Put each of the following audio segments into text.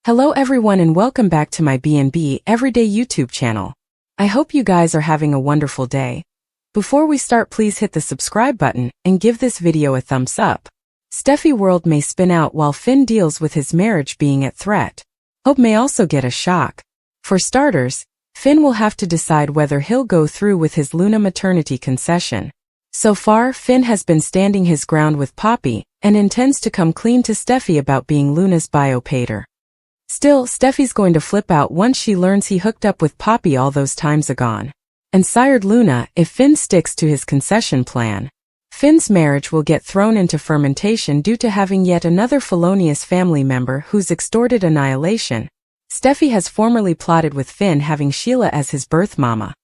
Hello everyone and welcome back to my B&B Everyday YouTube channel. I hope you guys are having a wonderful day. Before we start, please hit the subscribe button and give this video a thumbs up. Steffy world may spin out while Finn deals with his marriage being at threat. Hope may also get a shock. For starters, Finn will have to decide whether he'll go through with his Luna maternity concession. So far, Finn has been standing his ground with Poppy and intends to come clean to Steffy about being Luna's biopater. Still, Steffy's going to flip out once she learns he hooked up with Poppy all those times agone. And sired Luna, if Finn sticks to his concession plan, Finn's marriage will get thrown into fermentation due to having yet another felonious family member who's extorted annihilation. Steffy has formerly plotted with Finn having Sheila as his birth mama.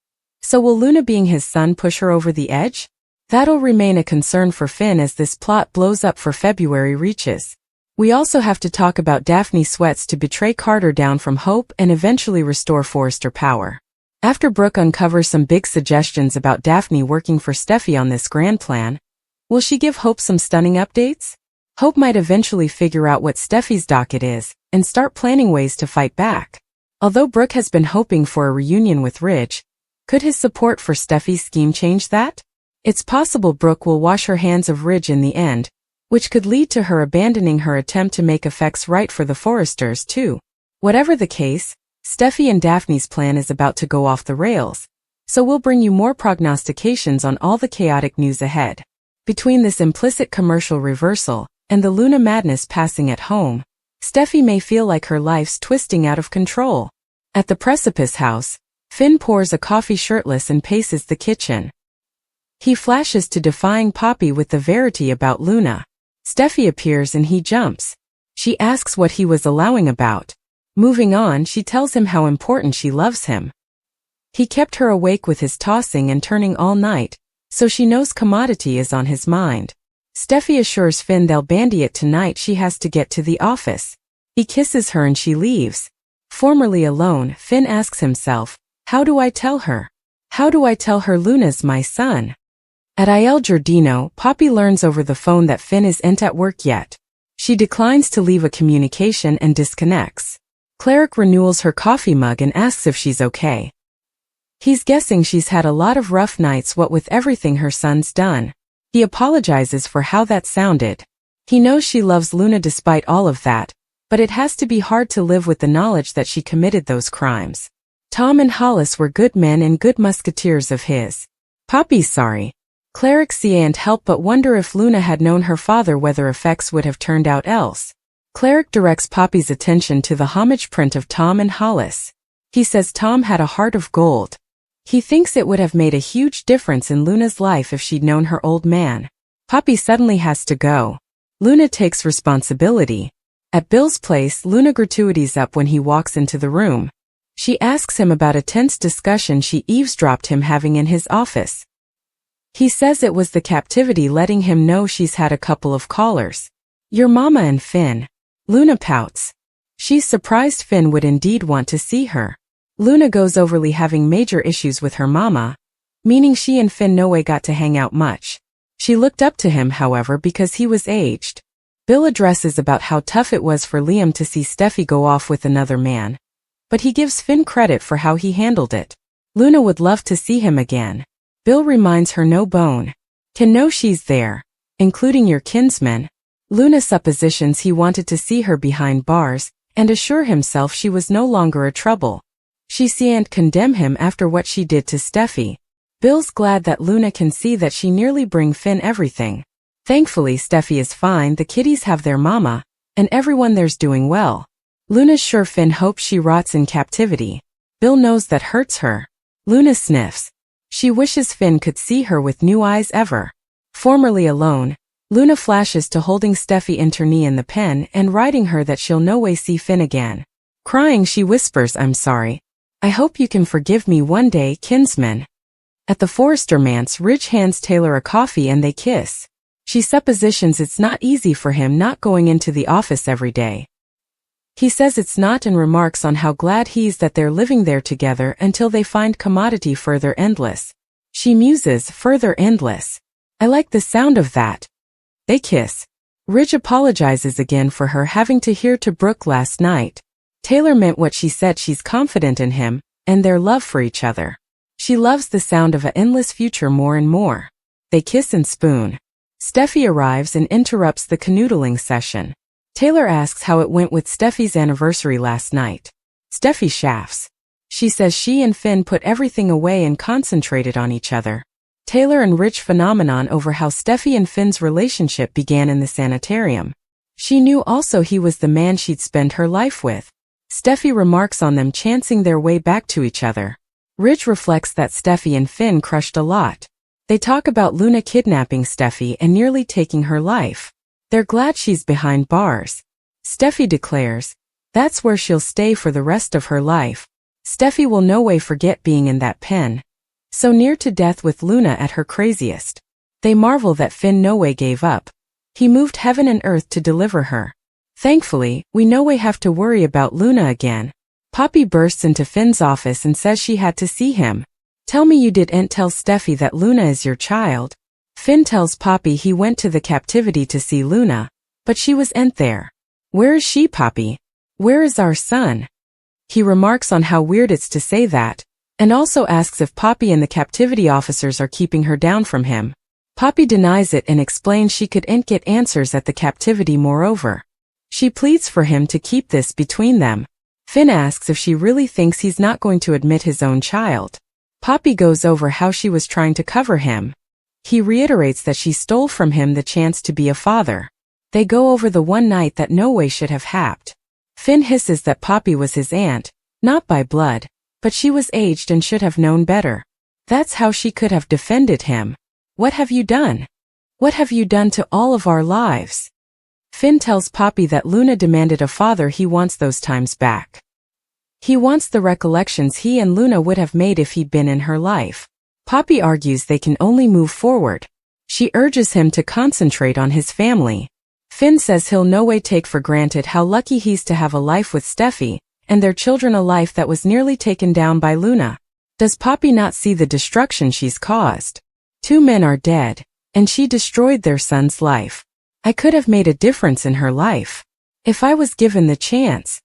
So will Luna being his son push her over the edge? That'll remain a concern for Finn as this plot blows up for February reaches. We also have to talk about Daphne sweats to betray Carter down from Hope and eventually restore Forrester power. After Brooke uncovers some big suggestions about Daphne working for Steffy on this grand plan, will she give Hope some stunning updates? Hope might eventually figure out what Steffy's docket is and start planning ways to fight back. Although Brooke has been hoping for a reunion with Ridge, could his support for Steffy's scheme change that? It's possible Brooke will wash her hands of Ridge in the end, which could lead to her abandoning her attempt to make effects right for the Forresters too. Whatever the case, Steffy and Daphne's plan is about to go off the rails, so we'll bring you more prognostications on all the chaotic news ahead. Between this implicit commercial reversal and the Luna madness passing at home, Steffy may feel like her life's twisting out of control. At the Precipice house, Finn pours a coffee shirtless and paces the kitchen. He flashes to defying Poppy with the verity about Luna. Steffy appears and he jumps. She asks what he was allowing about. Moving on, she tells him how important she loves him. He kept her awake with his tossing and turning all night, so she knows commodity is on his mind. Steffy assures Finn they'll bandy it tonight. She has to get to the office. He kisses her and she leaves. Formerly alone, Finn asks himself, how do I tell her? How do I tell her Luna's my son? At Il Giardino, Poppy learns over the phone that Finn isn't at work yet. She declines to leave a communication and disconnects. Cleric renewals her coffee mug and asks if she's okay. He's guessing she's had a lot of rough nights what with everything her son's done. He apologizes for how that sounded. He knows she loves Luna despite all of that, but it has to be hard to live with the knowledge that she committed those crimes. Tom and Hollis were good men and good musketeers of his. Poppy's sorry. Cleric can't help but wonder if Luna had known her father whether effects would have turned out else. Cleric directs Poppy's attention to the homage print of Tom and Hollis. He says Tom had a heart of gold. He thinks it would have made a huge difference in Luna's life if she'd known her old man. Poppy suddenly has to go. Luna takes responsibility. At Bill's place, Luna gratuities up when he walks into the room. She asks him about a tense discussion she eavesdropped him having in his office. He says it was the captivity letting him know she's had a couple of callers. Your mama and Finn. Luna pouts. She's surprised Finn would indeed want to see her. Luna goes overly having major issues with her mama, meaning she and Finn no way got to hang out much. She looked up to him, however, because he was aged. Bill addresses about how tough it was for Liam to see Steffy go off with another man, but he gives Finn credit for how he handled it. Luna would love to see him again. Bill reminds her no bone can know she's there, including your kinsman. Luna suppositions he wanted to see her behind bars and assure himself she was no longer a trouble. She can't condemn him after what she did to Steffy. Bill's glad that Luna can see that she nearly bring Finn everything. Thankfully Steffy is fine, the kiddies have their mama, and everyone there's doing well. Luna's sure Finn hopes she rots in captivity. Bill knows that hurts her. Luna sniffs. She wishes Finn could see her with new eyes ever. Formerly alone, Luna flashes to holding Steffy internee in the pen and writing her that she'll no way see Finn again. Crying, she whispers, I'm sorry. I hope you can forgive me one day, kinsman. At the Forrester manse, Ridge hands Taylor a coffee and they kiss. She suppositions it's not easy for him not going into the office every day. He says it's not and remarks on how glad he's that they're living there together until they find commodity further endless. She muses, further endless. I like the sound of that. They kiss. Ridge apologizes again for her having to hear to Brooke last night. Taylor meant what she said. She's confident in him and their love for each other. She loves the sound of an endless future more and more. They kiss and spoon. Steffi arrives and interrupts the canoodling session. Taylor asks how it went with Steffi's anniversary last night. Steffi shafts. She says she and Finn put everything away and concentrated on each other. Taylor and Rich phenomenon over how Steffi and Finn's relationship began in the sanitarium. She knew also he was the man she'd spend her life with. Steffi remarks on them chancing their way back to each other. Rich reflects that Steffi and Finn crushed a lot. They talk about Luna kidnapping Steffi and nearly taking her life. They're glad she's behind bars. Steffi declares, that's where she'll stay for the rest of her life. Steffi will no way forget being in that pen. So near to death with Luna at her craziest. They marvel that Finn no way gave up. He moved heaven and earth to deliver her. Thankfully, we no way have to worry about Luna again. Poppy bursts into Finn's office and says she had to see him. Tell me you didn't tell Steffi that Luna is your child. Finn tells Poppy he went to the captivity to see Luna, but she wasn't there. Where is she, Poppy? Where is our son? He remarks on how weird it's to say that, and also asks if Poppy and the captivity officers are keeping her down from him. Poppy denies it and explains she couldn't get answers at the captivity. Moreover, she pleads for him to keep this between them. Finn asks if she really thinks he's not going to admit his own child. Poppy goes over how she was trying to cover him. He reiterates that she stole from him the chance to be a father. They go over the one night that no way should have happened. Finn hisses that Poppy was his aunt, not by blood, but she was aged and should have known better. That's how she could have defended him. What have you done? What have you done to all of our lives? Finn tells Poppy that Luna demanded a father. He wants those times back. He wants the recollections he and Luna would have made if he'd been in her life. Poppy argues they can only move forward. She urges him to concentrate on his family. Finn says he'll no way take for granted how lucky he's to have a life with Steffi, and their children, a life that was nearly taken down by Luna. Does Poppy not see the destruction she's caused? 2 men are dead, and she destroyed their son's life. I could have made a difference in her life. If I was given the chance.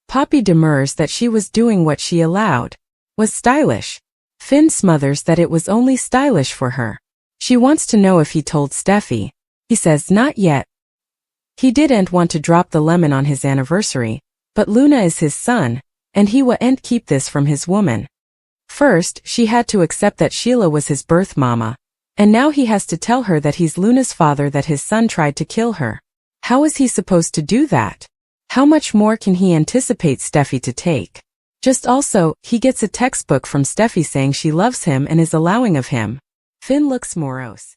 Poppy demurs that she was doing what she allowed. Was stylish. Finn smothers that it was only stylish for her. She wants to know if he told Steffi. He says not yet. He didn't want to drop the lemon on his anniversary, but Luna is his son, and he wouldn't keep this from his woman. First, she had to accept that Sheila was his birth mama, and now he has to tell her that he's Luna's father, that his son tried to kill her. How is he supposed to do that? How much more can he anticipate Steffi to take? Just also, he gets a textbook from Steffi saying she loves him and is allowing of him. Finn looks morose.